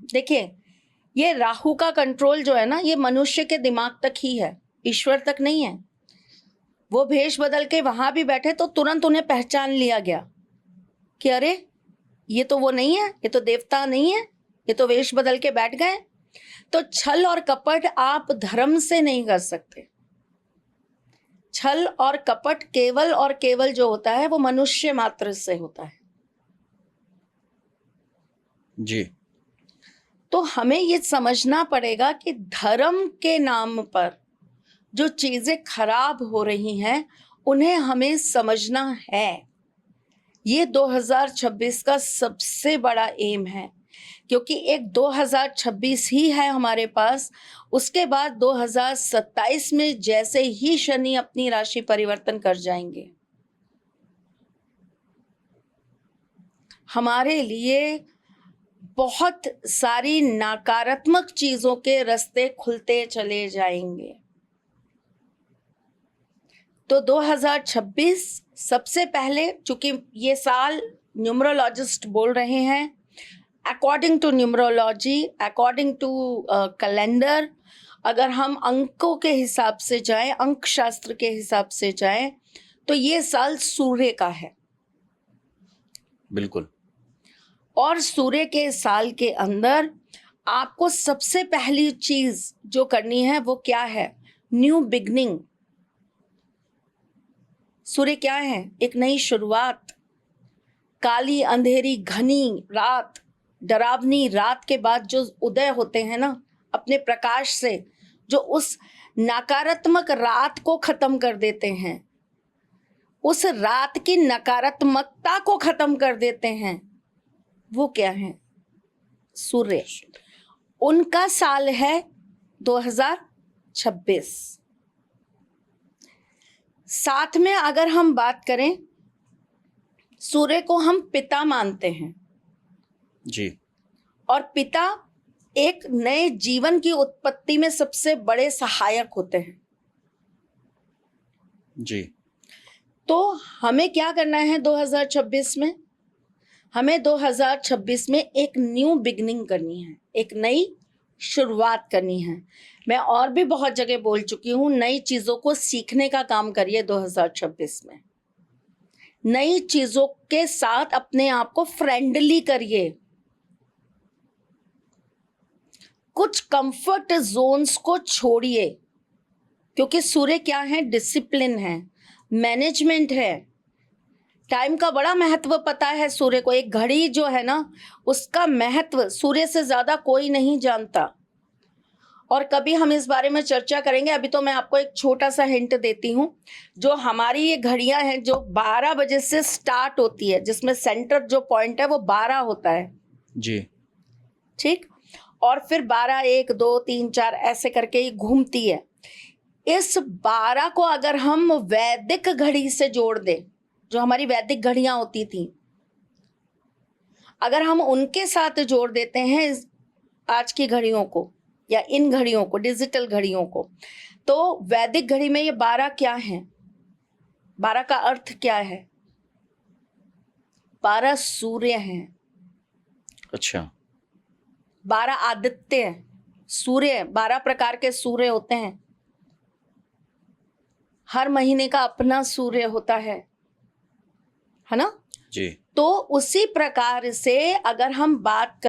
देखिए, ये राहु का कंट्रोल जो है ना, ये मनुष्य के दिमाग तक ही है, ईश्वर तक नहीं है। वो भेष बदल के वहां भी बैठे तो तुरंत उन्हें पहचान लिया गया कि अरे ये तो वो नहीं है, ये तो देवता नहीं है, ये तो वेश बदल के बैठ गए। तो छल और कपट आप धर्म से नहीं कर सकते। छल और कपट केवल और केवल जो होता है वो मनुष्य मात्र से होता है जी। तो हमें ये समझना पड़ेगा कि धर्म के नाम पर जो चीजें खराब हो रही हैं उन्हें हमें समझना है। ये 2026 का सबसे बड़ा एम है, क्योंकि एक 2026 ही है हमारे पास। उसके बाद 2027 में जैसे ही शनि अपनी राशि परिवर्तन कर जाएंगे, हमारे लिए बहुत सारी नकारात्मक चीजों के रास्ते खुलते चले जाएंगे। तो 2026 सबसे पहले, चूंकि ये साल न्यूमरोलॉजिस्ट बोल रहे हैं, according to numerology, according to calendar, अगर हम अंकों के हिसाब से जाएं, अंक शास्त्र के हिसाब से जाएं, तो ये साल सूर्य का है। बिल्कुल। और सूर्य के साल के अंदर आपको सबसे पहली चीज जो करनी है वो क्या है? New beginning. सूर्य क्या है? एक नई शुरुआत। काली अंधेरी घनी रात, डरावनी रात के बाद जो उदय होते हैं ना अपने प्रकाश से, जो उस नकारात्मक रात को खत्म कर देते हैं, उस रात की नकारात्मकता को खत्म कर देते हैं, वो क्या है? सूर्य। उनका साल है 2026। साथ में अगर हम बात करें, सूर्य को हम पिता मानते हैं जी। और पिता एक नए जीवन की उत्पत्ति में सबसे बड़े सहायक होते हैं। जी। तो हमें क्या करना है 2026 में? हमें 2026 में एक न्यू बिगनिंग करनी है, एक नई शुरुआत करनी है। मैं और भी बहुत जगह बोल चुकी हूँ, नई चीजों को सीखने का काम करिए 2026 में। नई चीजों के साथ अपने आप को फ्रेंडली करिए। कुछ कंफर्ट जोन्स को छोड़िए, क्योंकि सूर्य क्या है? डिसिप्लिन है, मैनेजमेंट है, टाइम का बड़ा महत्व पता है सूर्य को। एक घड़ी जो है ना, उसका महत्व सूर्य से ज्यादा कोई नहीं जानता। और कभी हम इस बारे में चर्चा करेंगे। अभी तो मैं आपको एक छोटा सा हिंट देती हूँ। जो हमारी ये घड़ियां हैं जो 12 बजे से स्टार्ट होती है, जिसमें सेंटर जो पॉइंट है वो 12 होता है जी। ठीक, और फिर 12, 1, 2, 3, 4 ऐसे करके ये घूमती है। इस 12 को अगर हम वैदिक घड़ी से जोड़ दें, जो हमारी वैदिक घड़ियां होती थी, अगर हम उनके साथ जोड़ देते हैं आज की घड़ियों को या इन घड़ियों को, डिजिटल घड़ियों को, तो वैदिक घड़ी में ये 12 क्या है? 12 का अर्थ क्या है? 12 सूर्य हैं। अच्छा। 12 आदित्य सूर्य, 12 प्रकार के सूर्य होते हैं। हर महीने का अपना सूर्य होता है ना? जी। तो उसी प्रकार से अगर हम बात